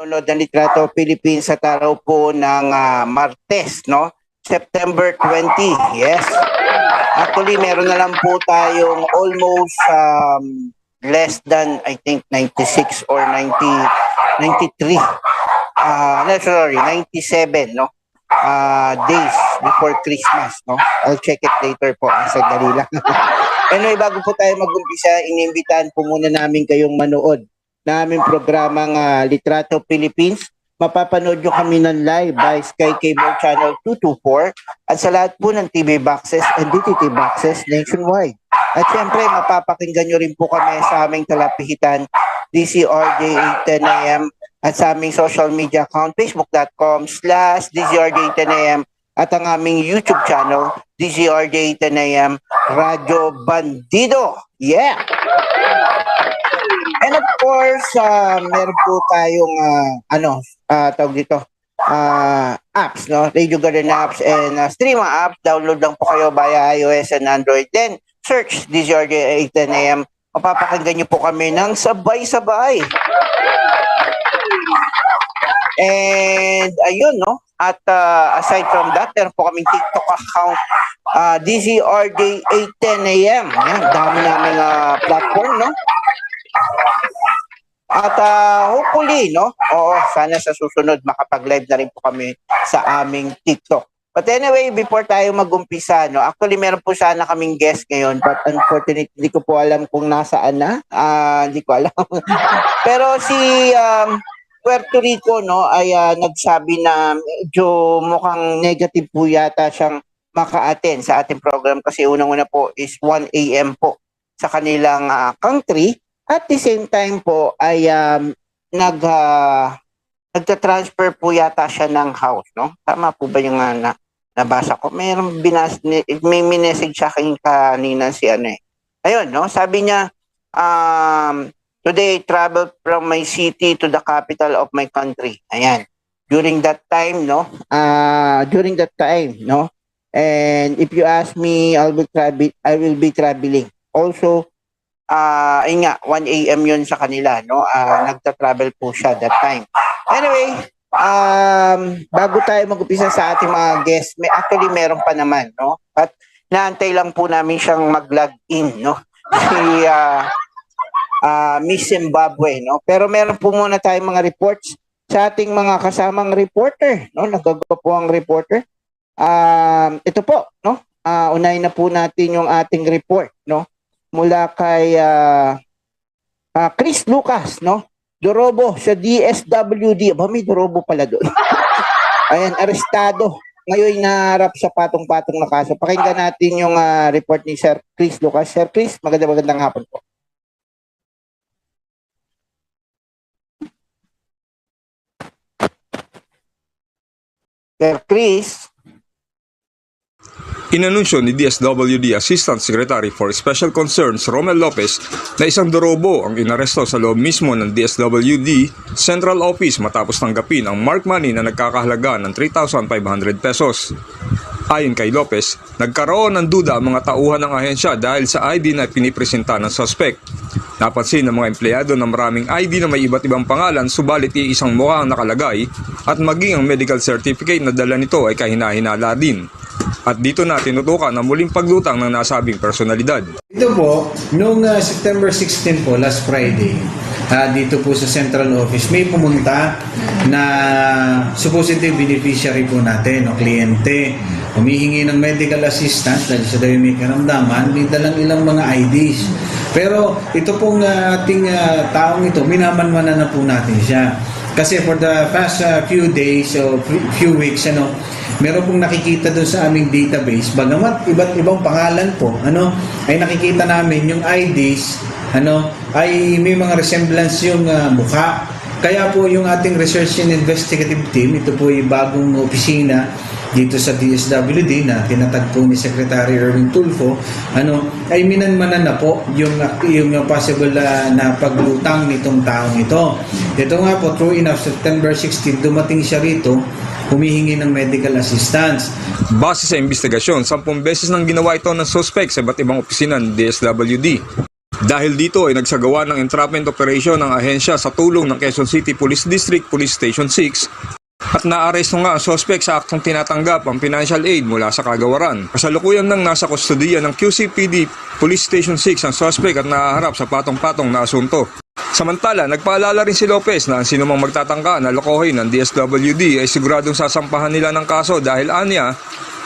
nanonood ng Litrato Philippines sa araw po ng Martes, no? September 20, yes. Actually, meron na lang po tayong almost less than, I think, 96 or 93. No, sorry, 97, no? Days before Christmas, no? I'll check it later po. Sandali lang. Anyway, bago po tayo mag-umpisa, inimbitahan po muna namin kayong manood na aming programang Litrato Philippines. Mapapanood nyo kami ng live by Sky Cable Channel 224 at sa lahat po ng TV boxes and DTT boxes nationwide. At syempre, mapapakinggan nyo rin po kami sa aming talapihitan DCRJ 810 AM at sa aming social media account facebook.com/DCRJ 810 AM at ang aming YouTube channel DCRJ 810 AM Radyo Bandido. Yeah! And of course, meron po tayong tawag dito, apps, no? Radio Garden apps and streaming apps. Download lang po kayo via iOS and Android. Then, search DCRJ 810 AM. Mapapakinggan niyo po kami ng sabay-sabay. And ayun, no? At aside from that, meron po kaming TikTok account, DCRJ 810 AM. Yan, dami namin platform, no? At hopefully, no? Oo, sana sa susunod makapag-live na rin po kami sa aming TikTok. But anyway, before tayo mag-umpisa, no? Actually, meron po sana kaming guest ngayon, but unfortunately, hindi ko po alam kung nasaan na. Hindi ko alam. Pero si Puerto Rico, no, ay nagsabi na medyo mukhang negative po yata siyang maka-attend sa ating program kasi unang-una po is 1 AM po sa kanilang country. At the same time po ay nagta-transfer po yata siya ng house, no? Tama po ba yung nabasa ko? May message sa akin kanina si Ayun, no? Sabi niya, today, travel from my city to the capital of my country. Ayan. During that time, no? And if you ask me, I will be traveling. Also, ayun nga, 1 AM yun sa kanila, no? Nagta-travel po siya that time. Anyway, bago tayo mag-upisa sa ating mga guests, meron pa naman, no? At naantay lang po namin siyang mag-log in, no? Si Miss Zimbabwe, no? Pero meron po muna tayong mga reports sa ating mga kasamang reporter, no? Nagagawa po ang reporter. Ito po, no? Unahin na po natin yung ating report, no? Mula kay Chris Lucas, no? Dorobo sa DSWD. Aba, may Dorobo pala doon. Ayan, arestado. Ngayon naharap sa patong-patong na kaso. Pakinggan natin yung report ni Sir Chris Lucas. Sir Chris, magandang hapon po. Sir Chris. Inanunsyo ni DSWD Assistant Secretary for Special Concerns Romel Lopez na isang dorobo ang inaresto sa loob mismo ng DSWD Central Office matapos tanggapin ang mark money na nagkakahalaga ng 3,500 pesos. Ayon kay Lopez, nagkaroon ng duda ang mga tauhan ng ahensya dahil sa ID na pinipresenta ng suspect. Napansin ng mga empleyado na maraming ID na may iba't ibang pangalan subalit iisang mukha ang nakalagay at maging ang medical certificate na dala nito ay kahina-hinala din. At dito na tinutukan ang muling paglutang ng nasabing personalidad. Ito po, noong September 16 po, last Friday, dito po sa Central Office, may pumunta na supposedly beneficiary po natin, o kliyente, humihingi ng medical assistance dahil sa daw may karamdaman, may dalang ilang mga IDs. Pero ito pong ating taong ito, minamanmanan na po natin siya. Kasi for the past few days o few weeks, meron pong nakikita doon sa aming database, bagamat iba't ibang pangalan po, ay nakikita namin yung IDs, ay may mga resemblance yung mukha. Kaya po yung ating Research and Investigative Team, ito po yung bagong opisina dito sa DSWD na tinatagpo ni Secretary Erwin Tulfo, ay minanmanan na po yung possible na paglutang nitong taong ito. Ito nga po, true enough, September 16, dumating siya rito, humihingi ng medical assistance. Base sa investigasyon, 10 beses nang ginawa ito ng suspect sa iba't ibang opisina ng DSWD. Dahil dito ay nagsagawa ng entrapment operation ng ahensya sa tulong ng Quezon City Police District Police Station 6 at naaresto nga ang sospek sa aktong tinatanggap ang financial aid mula sa kagawaran. Kasalukuyan nang nasa kustodiya ng QCPD Police Station 6 ang sospek at nahaharap sa patong-patong na asunto. Samantala, nagpaalala rin si Lopez na ang sinumang magtatangka na lokohin ng DSWD ay siguradong sasampahan nila ng kaso dahil anya,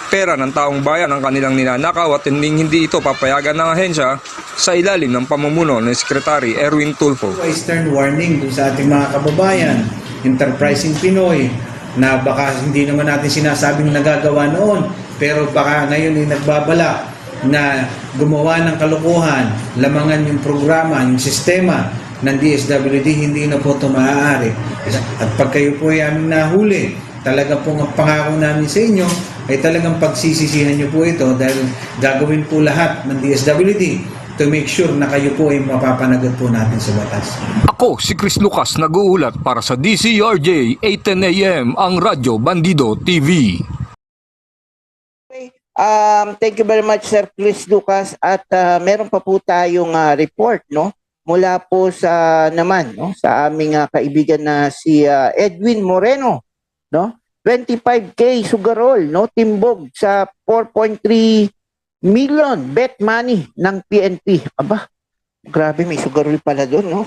pera ng taong bayan ang kanilang ninanakaw at hindi ito papayagan ng ahensya sa ilalim ng pamumuno ni Secretary Erwin Tulfo. Stern warning dun sa ating mga kababayan, enterprising Pinoy, na baka hindi naman natin sinasabing nagagawa noon, pero baka ngayon ay nagbabalak na gumawa ng kalokohan, lamangan yung programa, yung sistema ng DSWD, hindi na po ito maaari. At pag kayo po ay aming nahuli, talaga pong ang pangako namin sa inyo ay talagang pagsisisihan nyo po ito dahil gagawin po lahat ng DSWD to make sure na kayo po ay mapapanagot po natin sa batas. Ako si Chris Lucas, nag-uulat para sa DCRJ 810 AM, ang Radyo Bandido TV. Thank you very much, Sir Chris Lucas. At meron pa po tayong report, no? Mula po sa naman, no? Sa aming kaibigan na si Edwin Moreno, no? 25K sugarol, no? Timbog sa 4.3 million bet money ng PNP. Aba, grabe, may sugarol pala doon, no?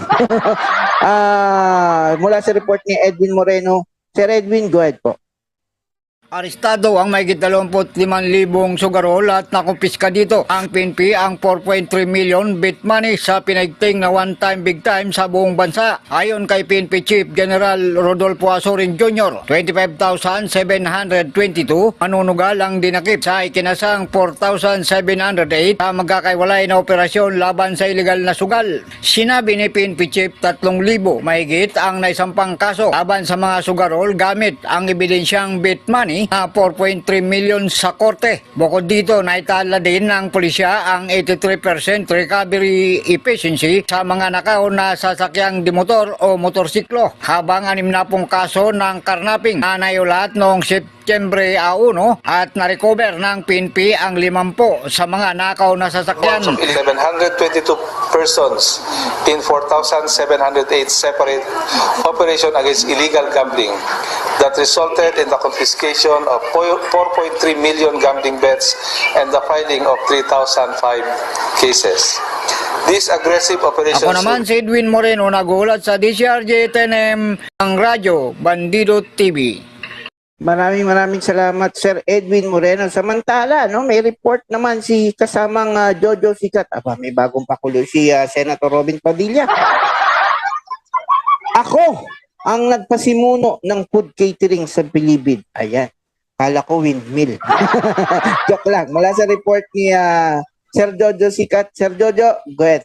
Mula sa report ni Edwin Moreno. Sir Edwin, go ahead po. Arestado ang mahigit 25,000 sugarol at nakumpiska dito ang PNP ang 4.3 million bet money sa pinaigting na one-time big time sa buong bansa. Ayon kay PNP Chief General Rodolfo Azorin Jr., 25,722 manunugal ang dinakip sa ikinasang 4,708 sa magkakaiwalay na operasyon laban sa illegal na sugal. Sinabi ni PNP Chief 3,000 mahigit ang naisampang kaso laban sa mga sugarol gamit ang ebidensyang bet money na 4.3 million sa korte. Bukod dito, naitala din ng pulisya ang 83% recovery efficiency sa mga nakaw na sasakyang dimotor o motorsiklo, habang 60 kaso ng karnaping na naiulat noong September 1 at na-recover ng PNP ang 50 sa mga nakaw na sasakyan. 722 persons in 4,708 separate operation against illegal gambling that resulted in the confiscation of 4.3 million gambling bets and the filing of 3,005 cases. These aggressive operations... Ako naman si Edwin Moreno, nagulat sa DCRJ 10M ang Radyo Bandido TV. Maraming salamat, Sir Edwin Moreno. Samantala, no, may report naman si kasamang Jojo Sikat. Aba, may bagong pakulo si Senator Robin Padilla. Ako ang nagpasimuno ng food catering sa Bilibid. Ayan. Kala ko windmill. Joke lang. Mula sa report ni Sir Jojo Sikat. Sir Jojo, go ahead.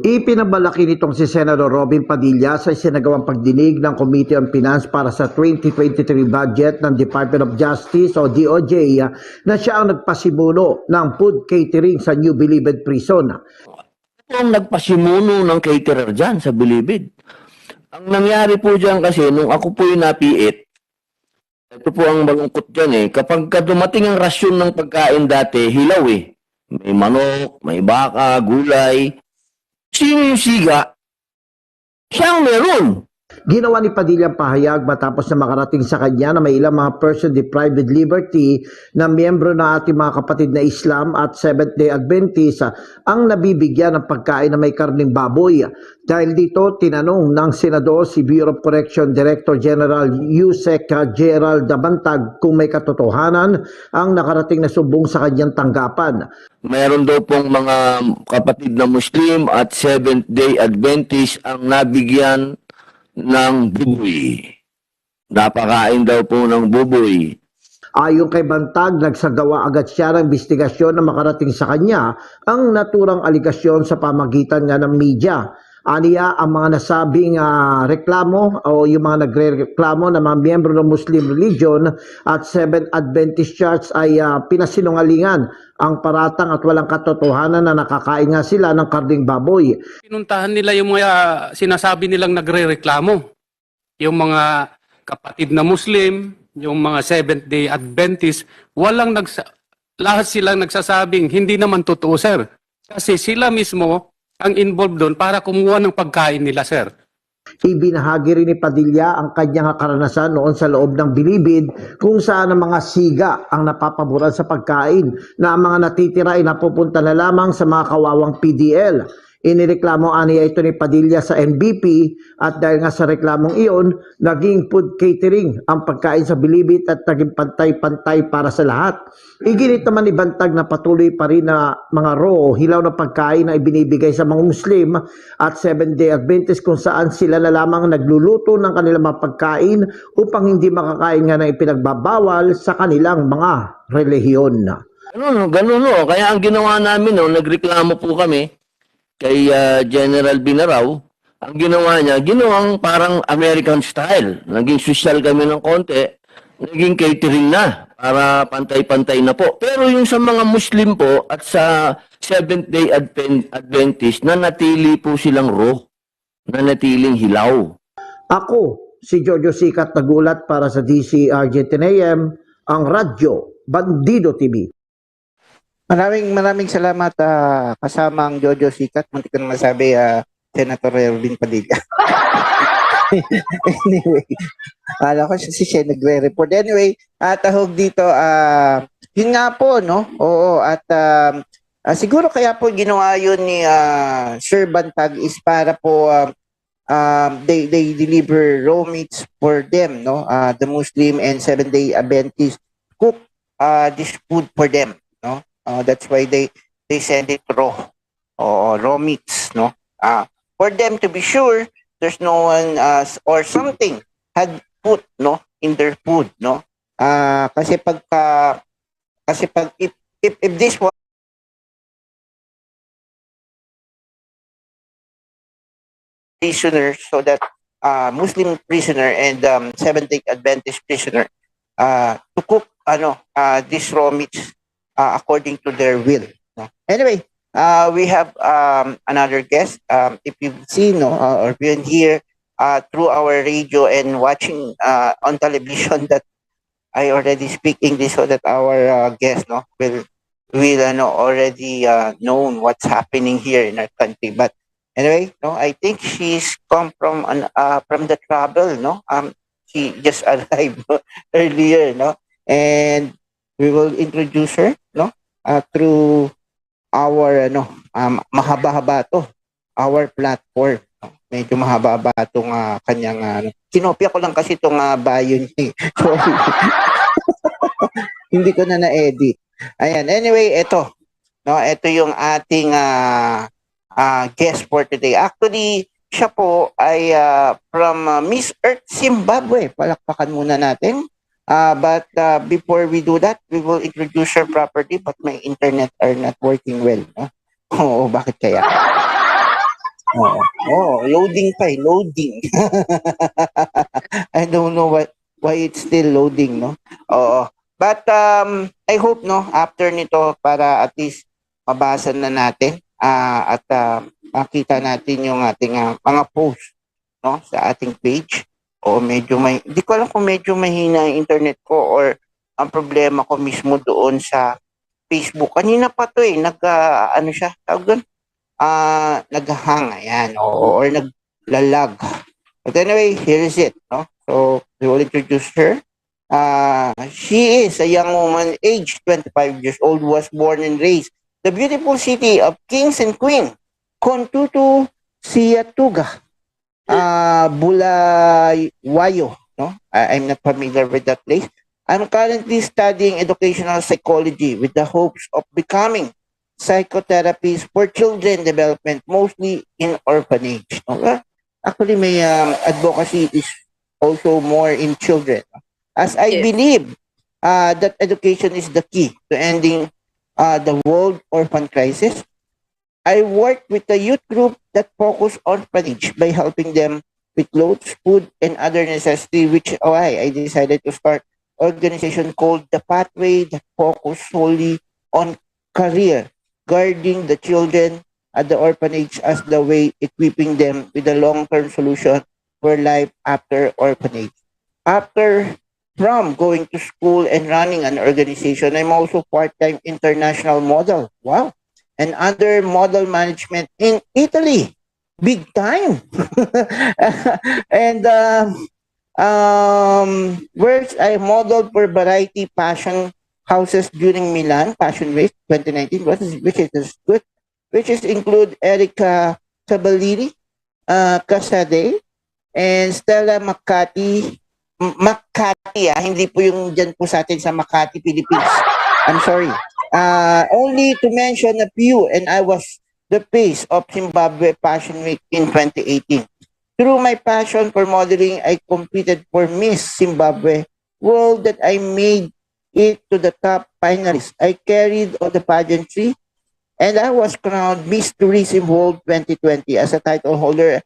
Ipinabalaki nitong si Senator Robin Padilla sa isinagawang pagdinig ng Committee on Finance para sa 2023 budget ng Department of Justice o DOJ na siya ang nagpasimuno ng food catering sa New Bilibid Prison. Ito ang nagpasimuno ng caterer dyan sa Bilibid. Ang nangyari po dyan kasi, nung ako po yung napiit, ito po ang malungkot dyan kapag dumating ang rasyon ng pagkain dati, hilaw May manok, may baka, gulay. Sino yung siga? Siyang meron. Ginawa ni Padilla ang pahayag matapos na makarating sa kanya na may ilang mga person deprived with liberty na miyembro ng ating mga kapatid na Islam at Seventh-day Adventist ang nabibigyan ng pagkain na may karning baboy. Dahil dito, tinanong ng Senador si Bureau of Correction Director General Yusek Gerald Dabantag kung may katotohanan ang nakarating na sumbong sa kanyang tanggapan. Mayroon daw pong mga kapatid na Muslim at Seventh-day Adventist ang nabigyan ng buboy. Napakain daw po ng buboy. Ayon kay Bantag, nagsagawa agad siya ng investigasyon na makarating sa kanya ang naturang aligasyon sa pamagitan nga ng media. Aniya, ang mga nasabing reklamo o yung mga nagre-reklamo na mga miyembro ng Muslim religion at Seventh Adventist Church ay pinasinungalingan ang paratang at walang katotohanan na nakakain nga sila ng karning baboy. Pinuntahan nila yung mga sinasabi nilang nagre-reklamo. Yung mga kapatid na Muslim, yung mga Seventh-day Adventist, lahat silang nagsasabing hindi naman totoo, sir. Kasi sila mismo ang involved doon para kumuha ng pagkain nila, sir. Ibinahagi rin ni Padilla ang kanyang karanasan noon sa loob ng bilibid kung saan ang mga siga ang napapaboran sa pagkain na ang mga natitira ay napupunta na lamang sa mga kawawang PDL. Inireklamo aniya ito ni Padilla sa NBP at dahil nga sa reklamong iyon, naging food catering ang pagkain sa bilibid at naging pantay-pantay para sa lahat. Iginit naman ni Bantag na patuloy pa rin na mga raw o hilaw na pagkain na ibinibigay sa mga Muslim at 7-day Adventist kung saan sila na lamang nagluluto ng kanilang mga pagkain upang hindi makakain nga ng ipinagbabawal sa kanilang mga relihiyon. Ganun no. Kaya ang ginawa namin, no, nagreklamo po kami kay General Binaraw. Ang ginawa niya, ginawang parang American style. Naging social kami ng konti, naging catering na para pantay-pantay na po. Pero yung sa mga Muslim po at sa Seventh-day Adventist, nanatili po silang raw, nanatiling hilaw. Ako, si Jojo Sikat nagulat para sa DCRJ 10 AM, ang Radyo Bandido TV. Maraming salamat kasamang Jojo Sikat. Muntik ko na masabi Senator Erwin Padilla. Anyway, kala ko si siya nagre-report. Anyway, tahog dito, yun nga po, no? Oo, at siguro kaya po ginawa yun ni Sir Bantag is para po they deliver raw meats for them, no? The Muslim and 7-day Adventist cook this food for them, no? That's why they send it raw, raw meats, no? For them to be sure there's no one or something had put, no, in their food, no? Kasi pag if this was prisoner, so that Muslim prisoner and Seventh-day Adventist prisoner to cook this raw meats according to their will, no? Anyway, we have another guest. If you've seen, no, or been here through our radio and watching on television, that I already speak English so that our guest, no, will already known what's happening here in our country. But anyway, no, I think she's come from the travel, no. She just arrived earlier, no, and we will introduce her, no, through our mahaba-haba to, our platform. Medyo mahaba-haba tong kanyang kinopya ko lang kasi itong bio niya. Sorry. Hindi ko na-edit. Ayan, anyway, ito. No, ito yung ating guest for today. Actually, siya po ay from Miss Earth Zimbabwe. Palakpakan muna natin. But before we do that, we will introduce her properly, but my internet are not working well. No? Oo, bakit kaya? Loading pa loading. I don't know why it's still loading, no? Oo. But I hope, no, after nito, para at least mabasa na natin at makita natin yung ating mga post, no, sa ating page. O medyo hindi ko alam kung medyo mahina yung internet ko or ang problema ko mismo doon sa Facebook. Kanina pa to siya, tawag doon? Naghahang, ayan, or naglalag. But anyway, here is it, no? So, we will introduce her. She is a young woman, aged 25 years old, was born and raised the beautiful city of Kings and Queen, Kontutu, Siatuga. Bulawayo, no? I'm not familiar with that place. I'm currently studying educational psychology with the hopes of becoming psychotherapies for children development, mostly in orphanage. No? Actually, may advocacy is also more in children. As I believe that education is the key to ending the world orphan crisis, I work with a youth group that focus on orphanage by helping them with clothes, food, and other necessities, which I decided to start organization called The Pathway that focus solely on career, guarding the children at the orphanage as the way equipping them with a long-term solution for life after orphanage. After from going to school and running an organization, I'm also part-time international model. Wow. And other model management in Italy. Big time. And where's I modeled for variety passion houses during Milan Fashion Week 2019, which is good, which is include Erica Cavallini, Casade, and Stella Makati. Makati, hindi po yung dyan po sa atin sa Makati, Philippines. I'm sorry. Only to mention a few, and I was the face of Zimbabwe Fashion Week in 2018. Through my passion for modeling, I competed for Miss Zimbabwe World that I made it to the top finalists. I carried on the pageantry and I was crowned Miss Tourism World 2020 as a title holder.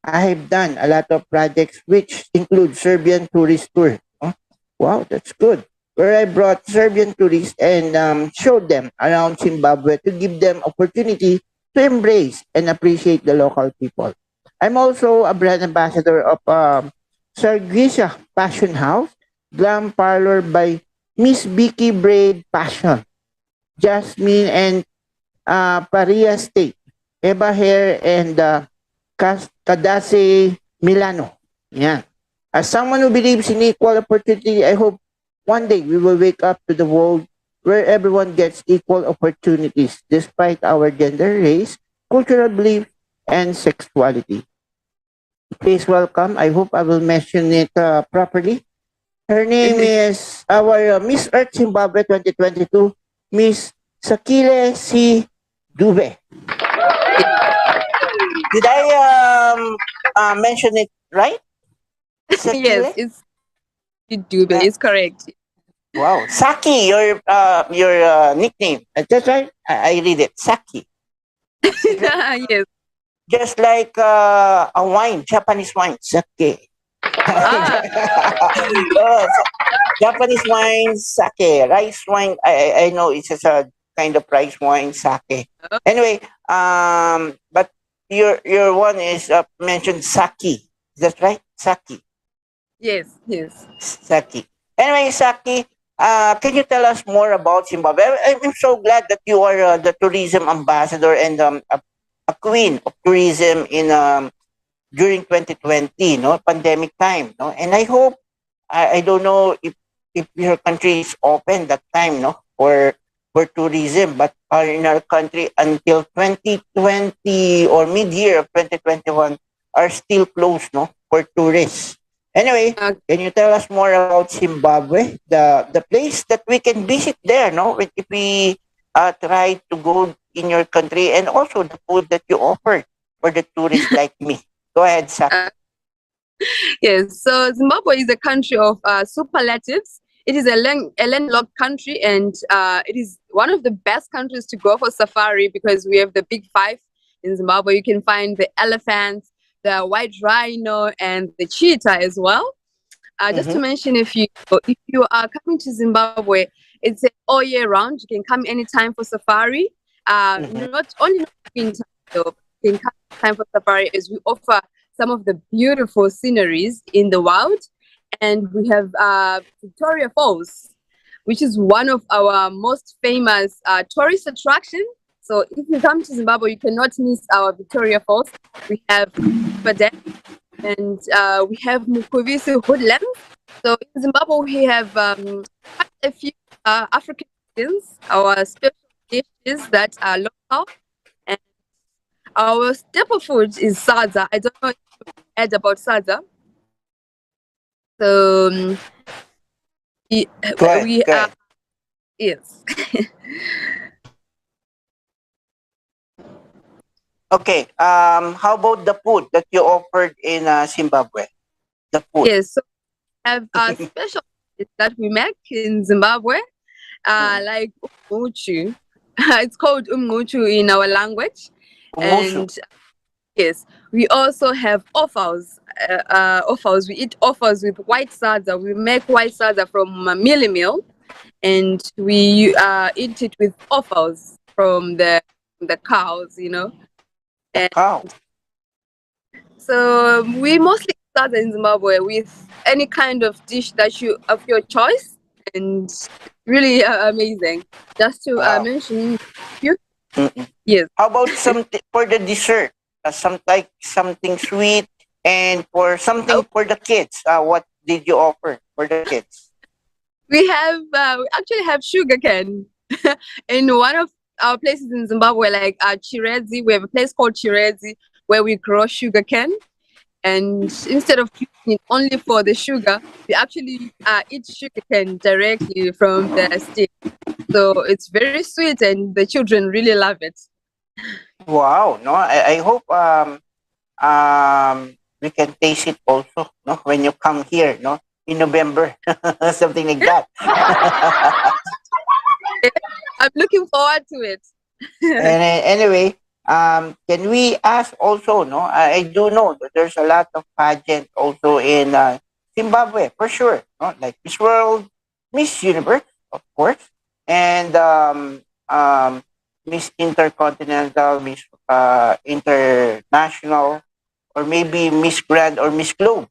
I have done a lot of projects which include Serbian tourist tour. Oh, wow, that's good. Where I brought Serbian tourists and showed them around Zimbabwe to give them opportunity to embrace and appreciate the local people. I'm also a brand ambassador of Sargisha Passion House, Glam Parlor by Miss Vicky Braid Passion, Jasmine and Paria State, Eva Hair and Kadase Milano. Yeah. As someone who believes in equal opportunity, I hope one day we will wake up to the world where everyone gets equal opportunities despite our gender, race, cultural belief, and sexuality. Please welcome. I hope I will mention it properly. Her name is our Miss Earth Zimbabwe 2022, Miss Sakile C. Dube. Did I mention it right? Yes, it's Dube. It's correct. Wow, Saki, your nickname. That's right. I read it, Saki. Yes. Just like a wine, Japanese wine, sake. Ah, Oh, Japanese wine, sake. Rice wine, I know it's just a kind of rice wine, sake. Anyway, but your one is mentioned sake. That's right, sake. yes, yes. Saki. Anyway, Saki, can you tell us more about Zimbabwe? I'm so glad that you are the tourism ambassador and a queen of tourism in during 2020, no pandemic time, no. And I hope I don't know if your country is open that time, no, for tourism, but in our country until 2020 or mid year of 2021 are still closed, no, for tourists. Anyway, Uh, can you tell us more about Zimbabwe, the place that we can visit there, no? If we try to go in your country, and also the food that you offer for the tourists like me. Go ahead, Saki. uh, yes. So Zimbabwe is a country of superlatives. It is a landlocked country, and it is one of the best countries to go for safari because we have the big five in Zimbabwe. You can find the elephants, the white rhino, and the cheetah as well. Just to Mm-hmm. mention, if you are coming to Zimbabwe, it's all year round. You can come anytime for safari. Mm-hmm. Not only not in time though, you can come anytime for safari as we offer some of the beautiful sceneries in the wild, and we have Victoria Falls, which is one of our most famous tourist attraction. So if you come to Zimbabwe, you cannot miss our Victoria Falls. We have and we have Mukuvisi woodlands. So in Zimbabwe, we have quite a few African cuisines, our special dishes that are local, and our staple food is sadza. I don't know if you heard about sadza. So we, Go ahead. we Go are ahead. yes. Okay. How about the food that you offered in Zimbabwe? The food. Yes, so we have a special dish that we make in Zimbabwe, like umuchu. It's called umuchu in our language, Umushu. and yes, we also have offals. Offals. We eat offals with white sadza. We make white sadza from mealie meal, and we eat it with offals from the cows. The And cow. so we mostly started in Zimbabwe with any kind of dish that you of your choice, and really amazing. Just to Wow. mention few, Mm-mm. yes, How about something for the dessert? Some like something sweet, and for something for the kids. What did you offer for the kids? we actually have sugar cane in one of our places in Zimbabwe, like Chirezi. We have a place called Chirezi where we grow sugar cane, and instead of using it only for the sugar, we actually eat sugar cane directly from the stick. So it's very sweet, and the children really love it. Wow, no, I hope we can taste it also, no, when you come here, no, in November, something like that. I'm looking forward to it. And anyway, can we ask also, no, I do know that there's a lot of pageant also in Zimbabwe, for sure, no, like Miss World, Miss Universe, of course, and Miss Intercontinental, Miss International, or maybe Miss Grand or Miss Globe.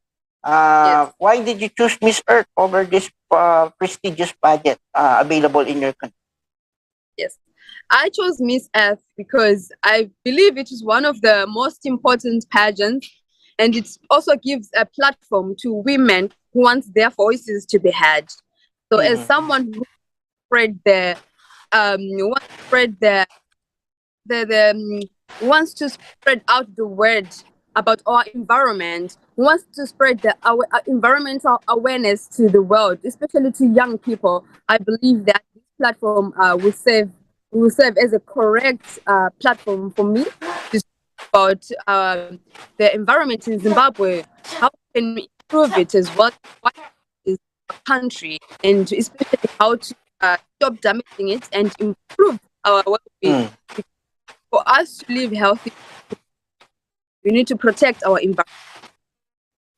Yes. Why did you choose Miss Earth over this prestigious pageant available in your country? Yes. I chose Miss Earth because I believe it is one of the most important pageants, and it also gives a platform to women who want their voices to be heard. So, as Mhm. someone who spread the wants to spread wants to spread out the word about our environment, wants to spread the environmental awareness to the world, especially to young people. I believe that this platform will serve as a correct platform for me to speak about the environment in Zimbabwe, how can we improve it as well, what is our country, and especially how to stop damaging it and improve our well-being. Mm. For us to live healthy, we need to protect our environment.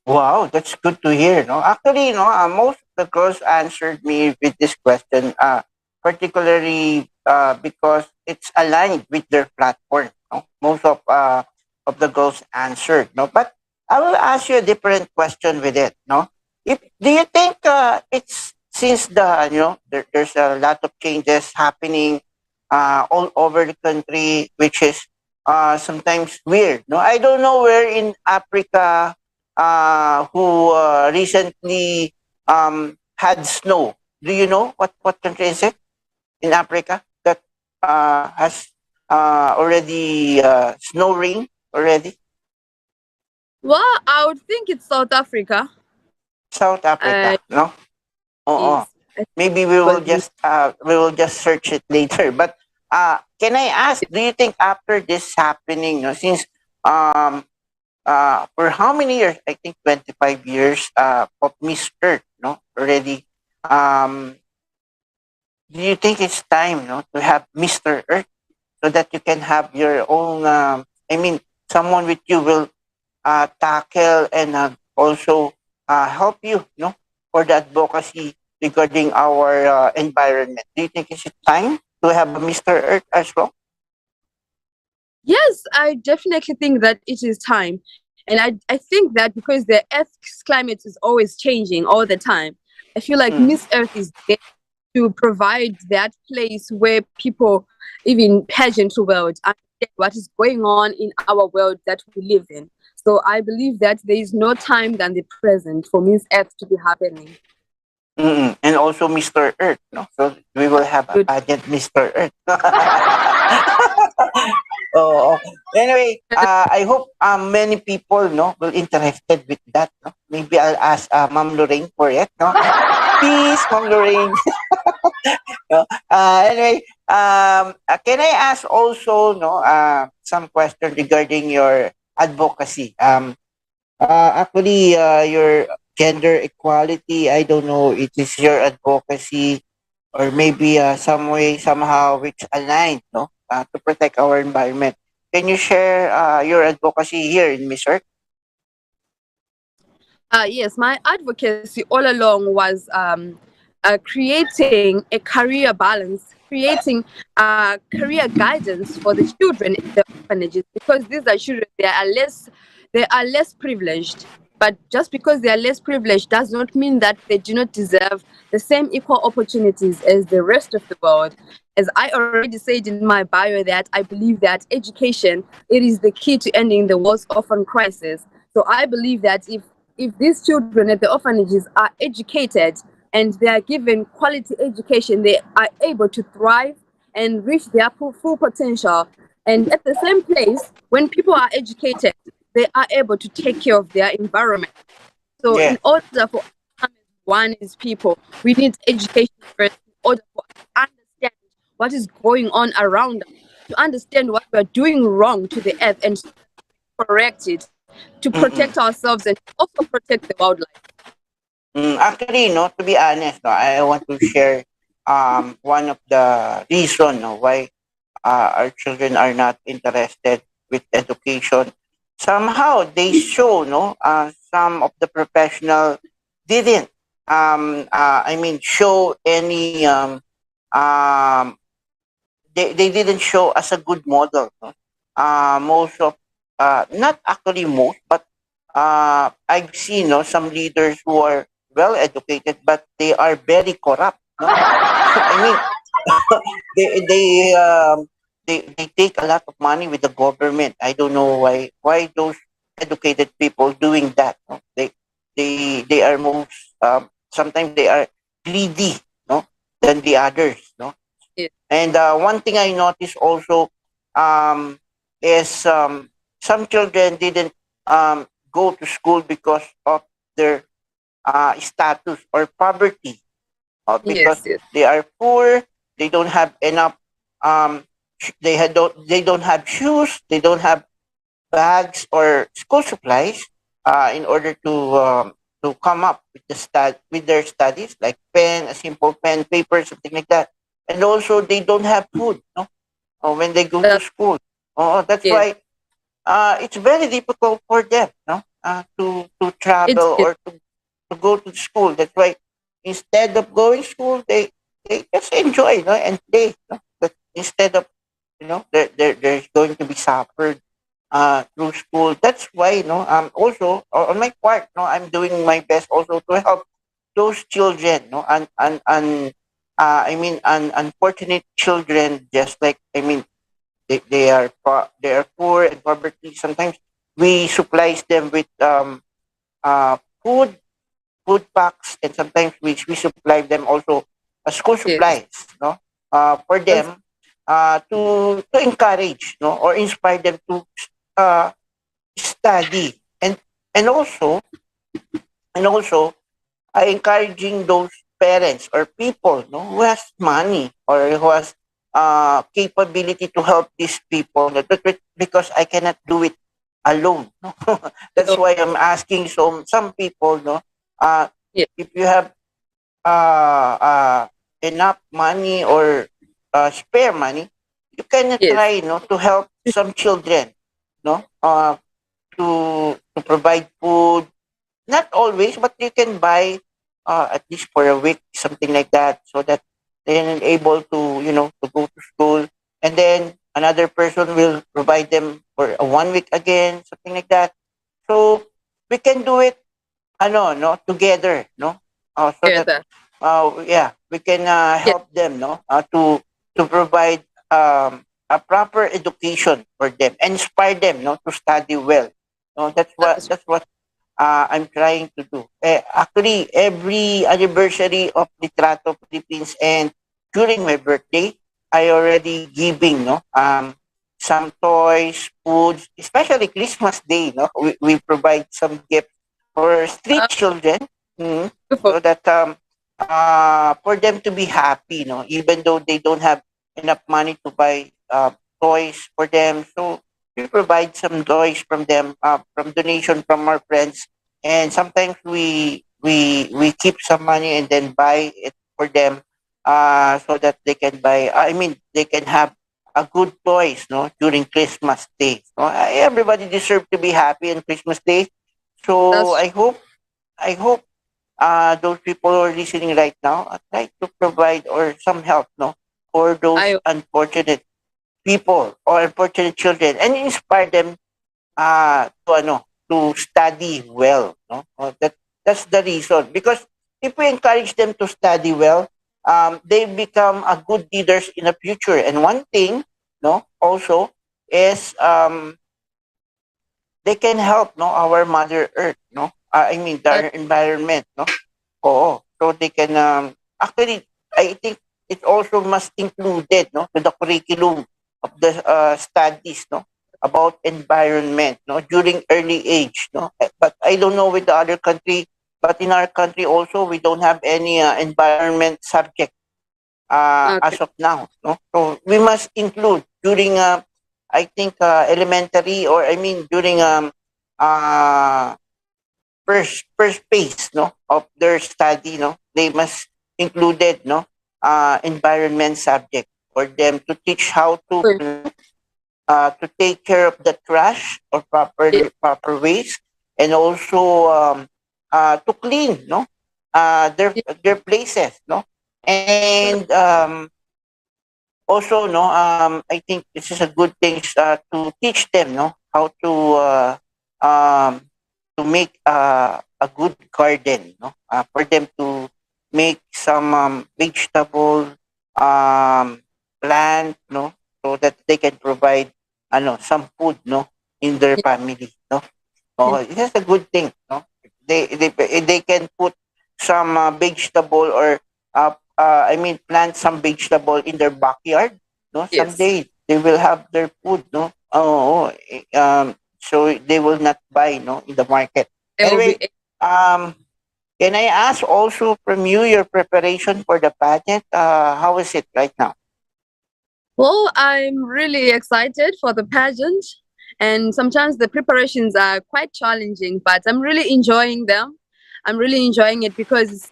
Wow, that's good to hear. No, actually, no, most of the girls answered me with this question, particularly because it's aligned with their platform. No? Most of the girls answered. No, but I will ask you a different question with it. No, if do you think it's since the there's a lot of changes happening all over the country, which is sometimes weird. No, I don't know where in Africa who recently had snow. Do you know what country is it in Africa that has already snow rain already? Well, I would think it's South Africa. South Uh, Africa, no? Oo. yes, I think Maybe it was we will just search it later. But can I ask, do you think after this happening, no, since um for how many years? I think 25 years of Miss Earth, no? Already. Um, do you think it's time, no, to have Mr. Earth so that you can have your own? I mean, someone with you will tackle and also help you, no, for the advocacy regarding our environment. Do you think it's time to have a Mr. Earth as well? Yes, I definitely think that it is time. And I think that because the Earth's climate is always changing all the time, I feel like Mm. Miss Earth is there to provide that place where people, even pageant world, understand what is going on in our world that we live in. So I believe that there is no time than the present for Miss Earth to be happening. Mm-mm. And also Mr. Earth, no? So we will have a Good. pageant Mr. Earth. Oh, anyway, I hope many people no will interested with that. No? Maybe I'll ask Ma'am Lorraine for it. No, please, Ma'am Lorraine. No? Anyway, can I ask also no some question regarding your advocacy? Actually, your gender equality. I don't know. It is your advocacy or maybe some way somehow which aligned no to protect our environment. Can you share your advocacy here in Missouri? Yes, my advocacy all along was creating a career balance, creating career guidance for the children in the orphanages because these are children they are less privileged. But just because they are less privileged does not mean that they do not deserve the same equal opportunities as the rest of the world. As I already said in my bio, that I believe that education, it is the key to ending the world's orphan crisis. So I believe that if these children at the orphanages are educated and they are given quality education, they are able to thrive and reach their full potential. And at the same place, when people are educated, they are able to take care of their environment. So Yeah. in order for us to become as one as people, we need education first in order for us to understand what is going on around us, to understand what we're doing wrong to the earth and correct it, to protect Mm-mm. ourselves and also protect the wildlife. Actually, no, to be honest, no, I want to share one of the reason, no, why our children are not interested with education. Somehow they show, no, some of the professional didn't I mean show any um they didn't show as a good model, no? Most of not actually most, but I've seen, no, some leaders who are well educated but they are very corrupt, no? I mean they they um they take a lot of money with the government. I don't know why those educated people doing that, no? They are most sometimes they are greedy, no, than the others, no. Yes, And one thing I noticed also um, is some children didn't go to school because of their status or poverty, because yes, yes, they are poor. They don't have enough. They don't have shoes. They don't have bags or school supplies in order to come up with with their studies, like pen, a simple pen, paper, something like that. And also they don't have food, no, when they go to uh, school. That's yes. why it's very difficult for them, no, to It travel is. or to go to school. That's why instead of going school, they just enjoy, no, and play. No? But instead of, there's going to be suffered through school. That's why, also on my part, no, I'm doing my best also to help those children, no, and I mean, unfortunate children, just like, I mean, they are poor and poverty. Sometimes we supplies them with food, food packs, and sometimes we supply them also school Yes, supplies, no, for that's them to encourage, no, or inspire them to uh, study, and also and also encouraging those parents or people, no, who has money or who has capability to help these people, no, because I cannot do it alone, no? That's so. why I'm asking some people, no, uh, Yes, if you have uh, uh, enough money or spare money, you can yes, try, no, to help some children, no, to provide food. Not always, but you can buy at least for a week, something like that, so that they're able to, to go to school, and then another person will provide them for a 1 week again, something like that. So we can do it, no, together, no, so that together. yeah, we can Yes, help them, no, to provide a proper education for them, and inspire them, no, to study well. No, that's that's what I'm trying to do. Actually, every anniversary of Litrato Philippines and during my birthday, I already giving, no, some toys, foods, especially Christmas Day, no, we provide some gifts for street children, beautiful. so that for them to be happy, no, even though they don't have enough money to buy toys for them. So we provide some toys from them, from donation from our friends, and sometimes we keep some money and then buy it for them, so that they can buy. I mean, they can have a good toys, no, during Christmas Day. No, everybody deserves to be happy on Christmas Day. So That's I hope those people who are listening right now try to provide or some help, no, for those I unfortunate people or unfortunate children, and inspire them to ano to study well. No, that's the reason. Because if we encourage them to study well, they become a good leaders in the future. And one thing, no, also is they can help, no, our Mother Earth, no. I mean the environment, no. Oo. So they can actually I think it also must included, no, to the curriculum of the studies, no, about environment, no, during early age, no. But I don't know with the other country, but in our country also we don't have any environment subject Okay. as of now, no. So we must include during I think elementary, or I mean during uh first phase, no, of their study, no, they must included, no, environment subject for them to teach how to take care of the trash or proper waste, and also to clean, no, their places, no. And also, no, I think this is a good thing to teach them, no, how um, to make a good garden, no, for them to make some vegetable um, plant, no, so that they can provide, some food, no, in their family, no. Oh, Yes. it's a good thing, no. They can put some vegetable, or I mean plant some vegetable in their backyard, no. Yes. Someday they will have their food, no. So they will not buy, no, in the market. They will be. Anyway, um, can I ask also from you your preparation for the pageant? How is it right now? Well, I'm really excited for the pageant, and sometimes the preparations are quite challenging, but I'm really enjoying them. I'm really enjoying it because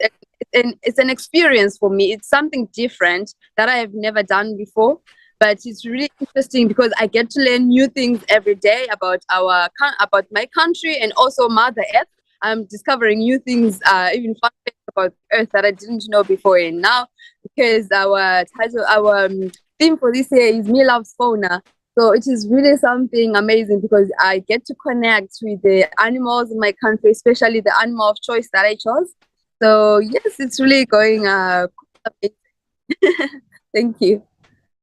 it's an experience for me. It's something different that I have never done before, but it's really interesting because I get to learn new things every day about about my country and also Mother Earth. I'm discovering new things, even fun facts about Earth that I didn't know before. And now, because our theme for this year is Me Loves Fauna. So it is really something amazing because I get to connect with the animals in my country, especially the animal of choice that I chose. So yes, it's really going amazing. Thank you.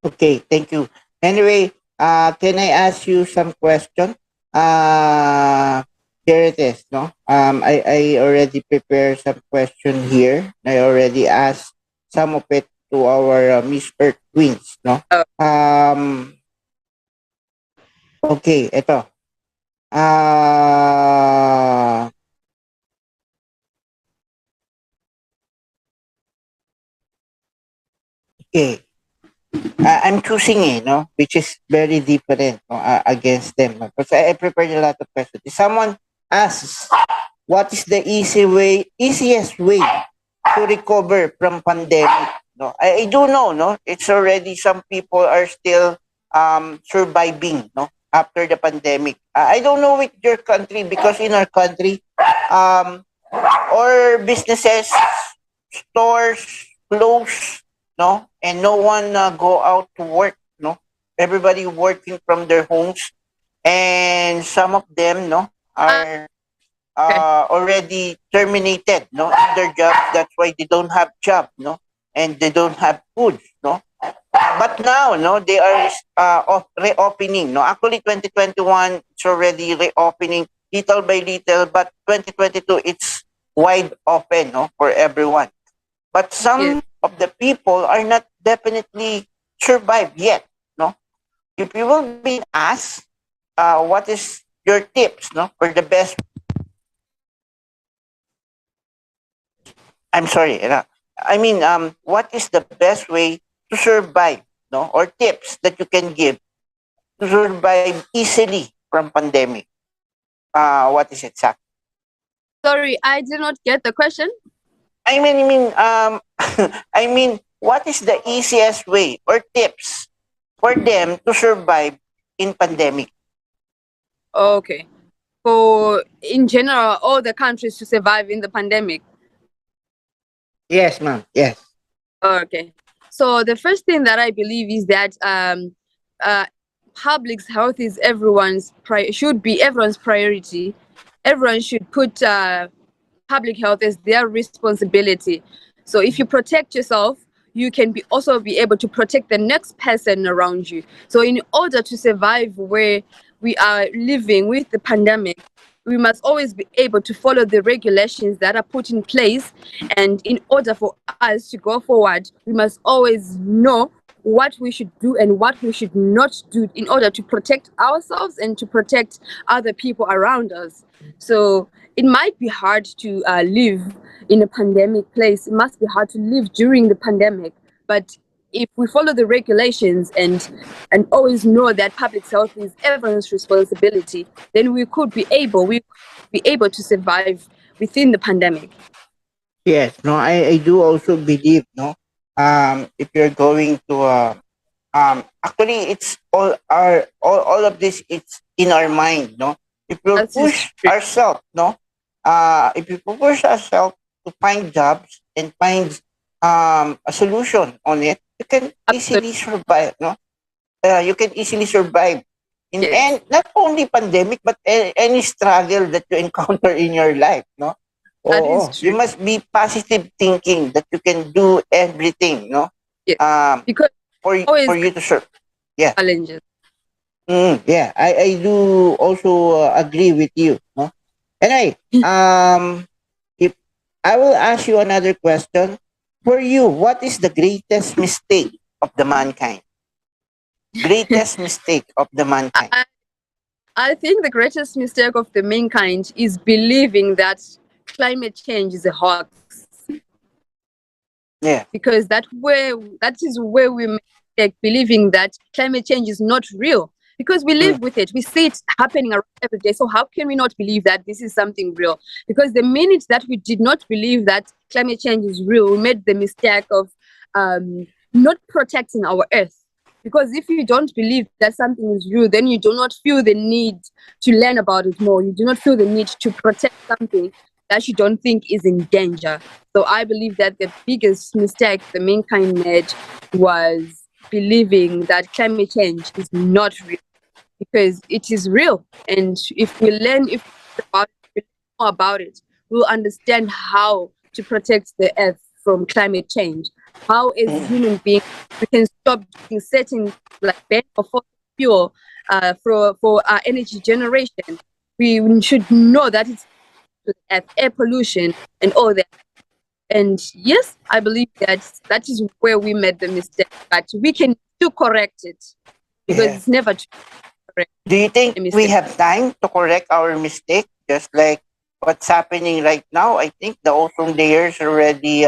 Okay, thank you. Anyway, can I ask you some question? Uh, Here it is, no? I already prepared some question here. I already asked some of it to our Miss Earth Queens, no? Oh, Um, okay, ito. Ah, okay. I'm choosing no, which is very different, no, against them. No? Because I prepared a lot of questions. If someone asks, what is the easiest way to recover from pandemic? No, I do know, no, it's already some people are still surviving, no, after the pandemic. I don't know with your country because in our country, um, or businesses, stores close, no, and no one go out to work, no. Everybody working from their homes, and some of them, no, are okay. already terminated, no, in their jobs. That's why they don't have job, no, and they don't have food, no. But now, no, they are reopening, no. Actually, 2021 it's already reopening little by little, but 2022 it's wide open, no, for everyone. But Yes. some of the people are not definitely survived yet, no. If you will be asked, what is your tips, no, for the best? I'm sorry, I mean, what is the best way to survive, no, or tips that you can give to survive easily from pandemic? What is it, Zach? Sorry, I did not get the question. I mean, what is the easiest way or tips for them to survive in pandemic? Okay. For in general, all the countries to survive in the pandemic. Yes, ma'am. Yes. Okay. So the first thing that I believe is that uh, public's health is should be everyone's priority. everyone should put public health as their responsibility. So if you protect yourself, you can also be able to protect the next person around you. So in order to survive where we are living with the pandemic, we must always be able to follow the regulations that are put in place. And in order for us to go forward, we must always know what we should do and what we should not do in order to protect ourselves and to protect other people around us. So it might be hard to live in a pandemic place. It must be hard to live during the pandemic. But if we follow the regulations and always know that public health is everyone's responsibility, then we could be able to survive within the pandemic. Yes, no, I do also believe, no, if you're going to, actually, it's all of this, it's in our mind, no? If we That is push true. ourselves, no, if we push ourselves to find jobs and find a solution on it, you can Absolutely. easily survive, no? You can easily survive in, Yes. and not only pandemic, but any struggle that you encounter in your life, no? That is Oh, you true. must be positive thinking that you can do everything, no? Yes. Um, Because for always you to serve. Yeah. challenges. Yeah, I do also agree with you, no? Anyway, if I will ask you another question, for you, what is the greatest mistake of the mankind? Greatest mistake of the mankind. I, I think the greatest mistake of the mankind is believing that climate change is a hoax, Yeah. because that is where we make believing that climate change is not real, because we Mm, live with it, we see it happening around every day. So how can we not believe that this is something real? Because the minute that we did not believe that climate change is real, we made the mistake of not protecting our earth. Because if you don't believe that something is real, then you do not feel the need to learn about it more. You do not feel the need to protect something that you don't think is in danger. So I believe that the biggest mistake the mankind made was believing that climate change is not real, because it is real. And if we learn more about it, we'll understand how to protect the earth from climate change. How, as human beings, we can stop using certain like burning of fossil fuel for our energy generation. We should know that it's to the earth, air pollution and all that. And yes, I believe that that is where we made the mistake, but we can still correct it, because yeah. it's never too correct Do you think a we mistake. have time to correct our mistake? Just like what's happening right now, I think the ozone layers already,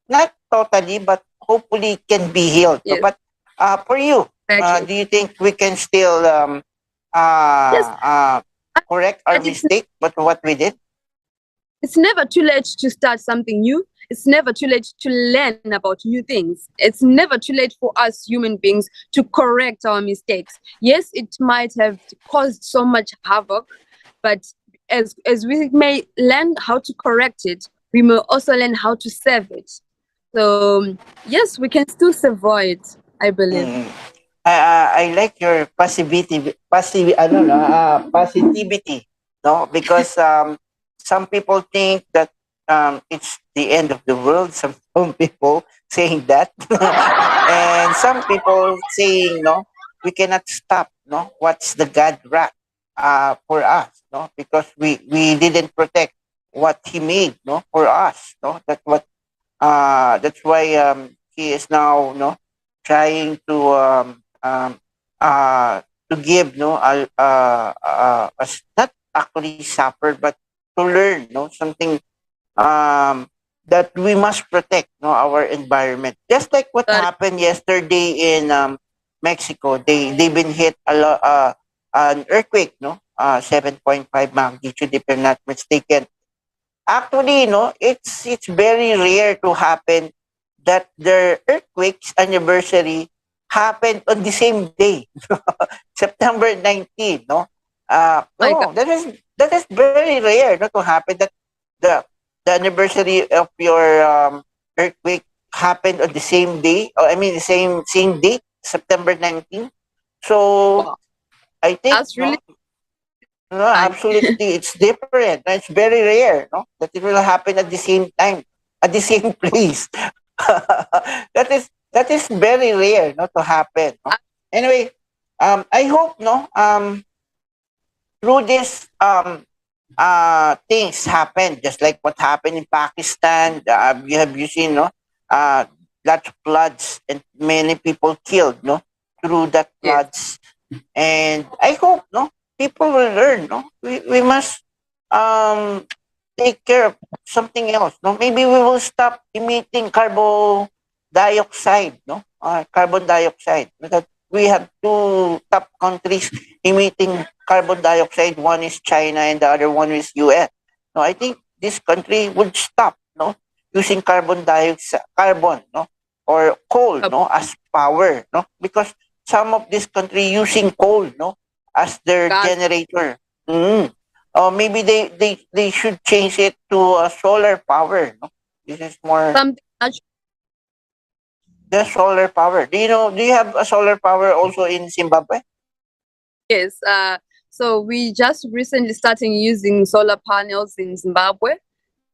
not totally, but hopefully can be healed. No? Yes, But for you, exactly. do you think we can still Yes, uh, uh, correct our but mistake, but what we did? it's never too late to start something new. It's never too late to learn about new things. It's never too late for us human beings to correct our mistakes. Yes, it might have caused so much havoc, but as we may learn how to correct it, we may also learn how to save it. So yes, we can still survive it, I believe. Mm. I like your positivity, no? Because some people think that it's the end of the world. Some people saying that, and some people saying no, we cannot stop. No, what's the God wrath for us? No, because we didn't protect what He made. No, for us. No, that's why he is now no trying to give no not actually suffer but to learn no something um that we must protect no our environment, just like what But happened yesterday in Mexico. They've been hit a lot an earthquake, no, 7.5 magnitude if I'm not mistaken. Actually, no, it's very rare to happen that the earthquake's anniversary happened on the same day, September 19, no? my God, No, that is very rare not to happen that the the anniversary of your earthquake happened on the same day, or I mean the same date, September 19. So wow, I think that's really no, No, absolutely, it's different. It's very rare, no, that it will happen at the same time, at the same place. That is very rare, no, to happen. No? Anyway, I hope, no, through this things happen, just like what happened in Pakistan. You seen, no, lots of floods and many people killed, no, through that Yes. floods. And I hope, no, people will learn, no. We must um take care of something else, no. Maybe we will stop emitting carbon dioxide, no. Carbon dioxide. Because we have two top countries emitting carbon dioxide. One is China and the other one is US. No, I think this country would stop, no, using carbon dioxide, carbon, no, or coal, no, as power, no, because some of this country using coal, no, as their Gas. generator. Mm. Or maybe they should change it to solar power. No? This is more Something natural. the solar power. Do you know? Do you have a solar power also in Zimbabwe? Yes. So we just recently started using solar panels in Zimbabwe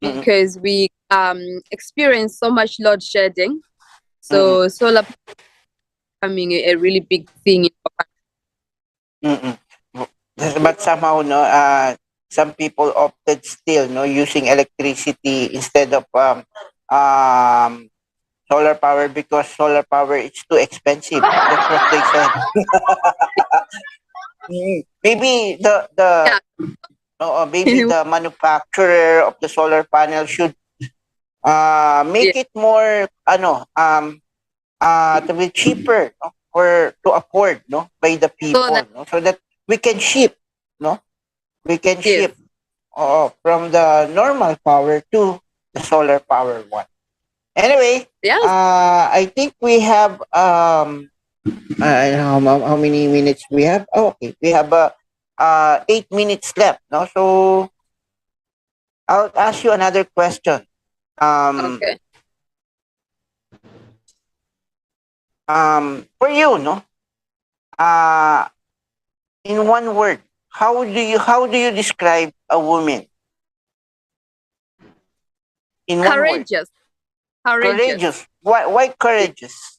Mm-mm, because we experienced so much load shedding. mm-mm, So solar becoming a really big thing in our mm-mm. But somehow, no, some people opted still, no, using electricity instead of um, solar power because solar power is too expensive. That's what they said. Maybe country. maybe Yeah. the manufacturer of the solar panel should Yeah. make it more to be cheaper, no? Or to afford, no, by the So people, that no, so that we can ship, no, we can yes. ship from the normal power to the solar power one. Anyway, Yes. I think we have how many minutes we have? Oh, okay, we have 8 minutes left, no, so I'll ask you another question. Um, Okay. for you, no, uh, in one word, how do you describe a woman in one word? Courageous. Courageous. Courageous. Why courageous?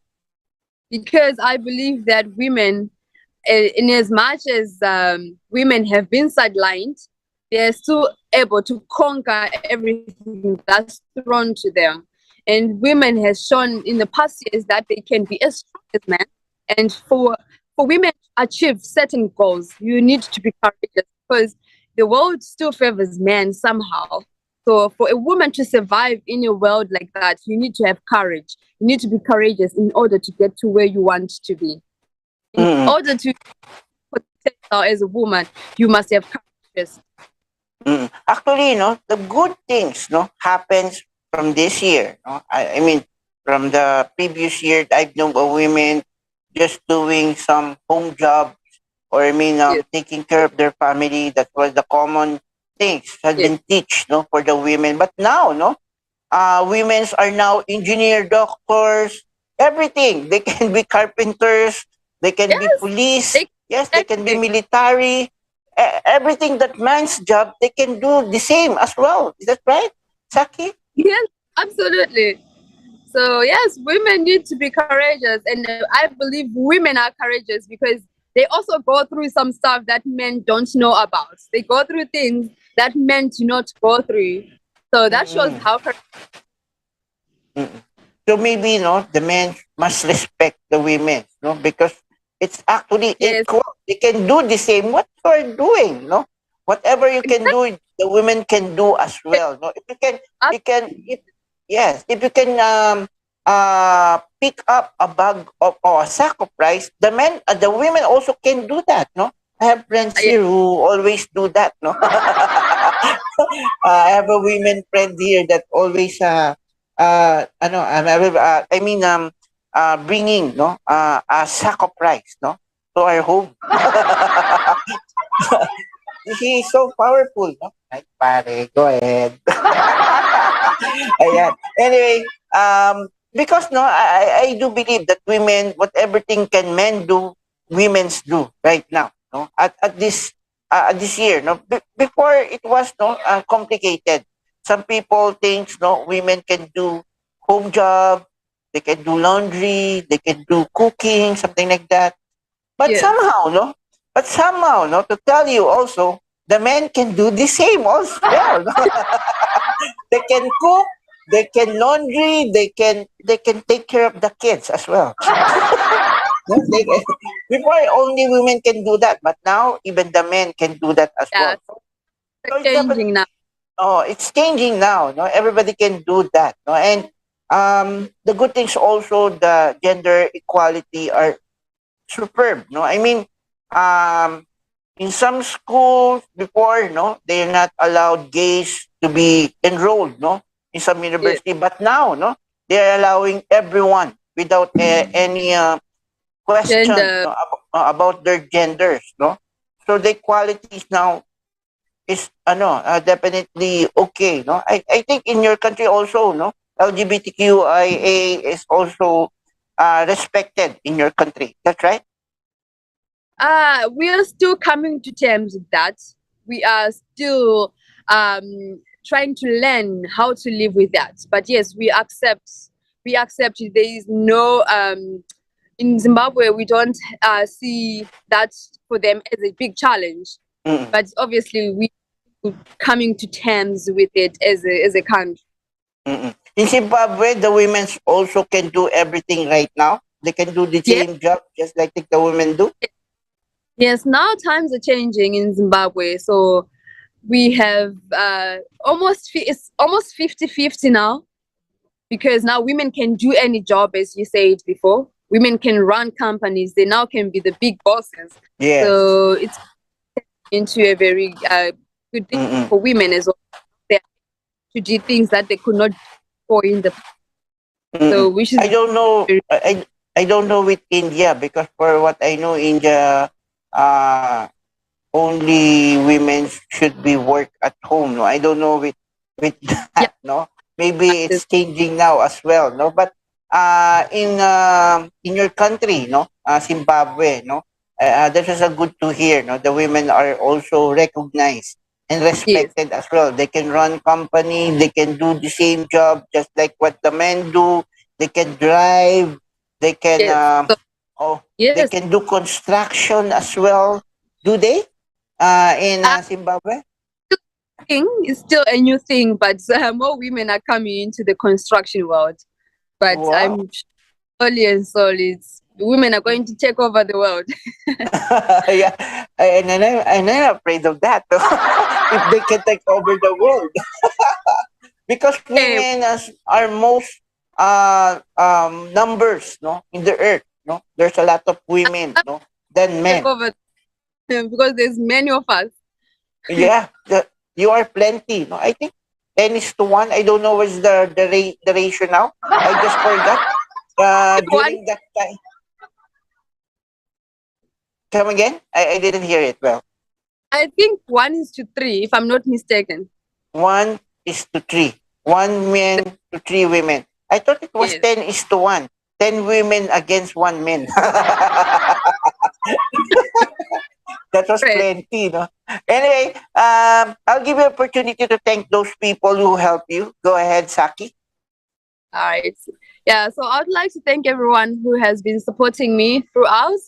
Because I believe that women, in as much as women have been sidelined, they're still able to conquer everything that's thrown to them. And women has shown in the past years that they can be as strong as men. And for women to achieve certain goals, you need to be courageous because the world still favors men somehow. So for a woman to survive in a world like that, you need to have courage. You need to be courageous in order to get to where you want to be. In Mm, order to potential as a woman, you must have courage. Actually, no, the good things, no, happens from this year. No, I mean, from the previous year, I've known of women just doing some home job, or I mean, Yes, taking care of their family. That was the common things had yes, been teach, no, for the women. But now, no, women's are now engineer, doctors, everything. They can be carpenters, they can be yes. police, They yes, they can be everything. military. Everything that man's job, they can do the same as well. Is that right, Saki? Yes, absolutely. So yes, women need to be courageous, and I believe women are courageous because they also go through some stuff that men don't know about. They go through things that men do not go through. So that shows Mm-mm. how Mm-mm. So maybe, no, the men must respect the women, no, because it's actually yes, equal. They can do the same what you are doing, no. Whatever you can exactly. do, the women can do as well. No, if you can, if yes, if you can pick up a bag of or a sack of rice, the women also can do that. No, I have friends Yes, here who always do that. No, I have a women friend here that always I mean bringing, no, a sack of rice, no, to our home. He is so powerful, no? Ay, pare, go ahead. Ayan. Anyway, because, no, I do believe that women, whatever thing can men do, women's do right now. No, at this this year. No, before it was complicated. Some people think women can do home job, they can do laundry, they can do cooking, something like that. But Yes. somehow, to tell you also, the men can do the same also. Well, no? They can cook, they can laundry, they can take care of the kids as well. No, before only women can do that, but now even the men can do that as Yeah, well. So it's changing now. it's changing now. No, everybody can do that. No, and the good things also, the gender equality are superb. No, I mean, um, in some schools before, they're not allowed gays to be enrolled. No, in some Yes. university, but now, they're allowing everyone without any question Gender. about their genders. No, so the equality is now is definitely okay. No, I think in your country also, LGBTQIA is also respected in your country. That's right. We are still coming to terms with that. We are still trying to learn how to live with that. But yes, we accept. We accept there is no in Zimbabwe. We don't see that for them as a big challenge. Mm, But obviously, we coming to terms with it as a country. mm. In Zimbabwe, the women also can do everything right now. They can do the Yes, same job just like the women do. yes. Now times are changing in Zimbabwe, so we have it's almost 50-50 now, because now women can do any job, as you said before. Women can run companies. They now can be the big bosses. Yes. So it's into a very good thing Mm-mm. for women as well. They to do things that they could not do before in the past. So Mm-mm. which I is don't know. very, I don't know with India, because for what I know, India, only women should be work at home. No, I don't know with yeah. that. No, maybe it's changing now as well. No, but in your country, Zimbabwe, this is a good to hear. No, the women are also recognized and Yes, respected as well. They can run company. They can do the same job just like what the men do. They can drive. They can yes. So they yes. can do construction as well. Do they? In Zimbabwe? Thing is still a new thing, but more women are coming into the construction world. But Wow. I'm slowly and slowly, women are going to take over the world. Yeah, and I'm afraid of that. If they can take over the world, because Hey, women are most numbers, in the earth. No, there's a lot of women, than take men. over because there's many of us. Yeah, you are plenty. No, I think 10:1. I don't know what's the ratio now. I just forgot. One, During that time, come again. I didn't hear it well. I think 1:3, if I'm not mistaken. 1:3. 1 man to 3 women. I thought it was Yes. 10:1. 10 women against 1 man. That was Right. plenty, no? Anyway, I'll give you opportunity to thank those people who help you. Go ahead, Saki. All right. Yeah, so I would like to thank everyone who has been supporting me throughout.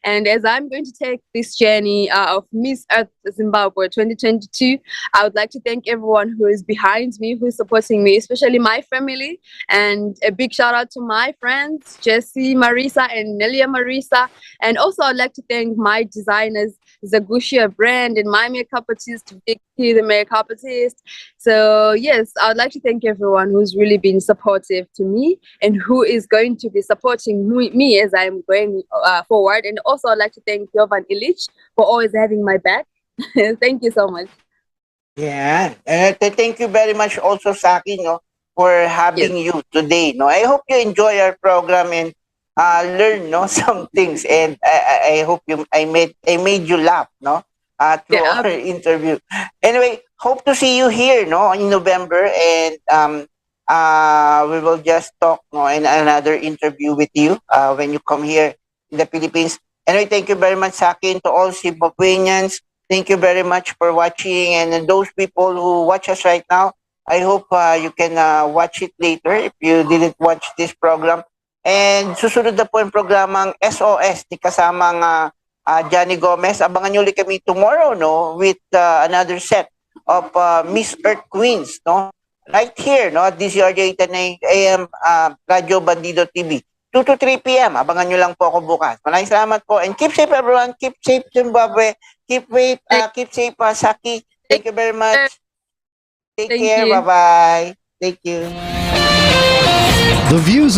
And as I'm going to take this journey of Miss Earth Zimbabwe 2022, I would like to thank everyone who is behind me, who is supporting me, especially my family. And a big shout out to my friends, Jessie, Marisa, and Nelia Marisa. And also, I'd like to thank my designers, Zagushia Brand, and my makeup artist, Vicky, the makeup artist. So yes, I would like to thank everyone who's really been supportive to me and who is going to be supporting me as I'm going forward. And also, I'd like to thank Jovan Illich for always having my back. Thank you so much. Yeah. Thank you very much also, Saki, for Yes. having you today. No, I hope you enjoy our program and learn, some things. And I hope I made you laugh, through Yeah. our interview. Anyway, hope to see you here, in November, and we will just talk, in another interview with you when you come here in the Philippines. Anyway, thank you very much, Saki, and to all Zimbabweans. Thank you very much for watching. And those people who watch us right now, I hope you can watch it later if you didn't watch this program. And susunod na po yung programang SOS ni kasamang Johnny Gomez. Abangan nyo ulit kami tomorrow, no, with another set of Miss Earth Queens, no, right here, no, at DCRJ 10 AM Radio Bandido TV. 2 to 3 p.m. Abangan nyo lang po ako bukas. Maraming salamat po. And keep safe, everyone. Keep safe, Zimbabwe. Keep safe, Saki. Thank you very much. Take care. Bye-bye. Thank you. The views and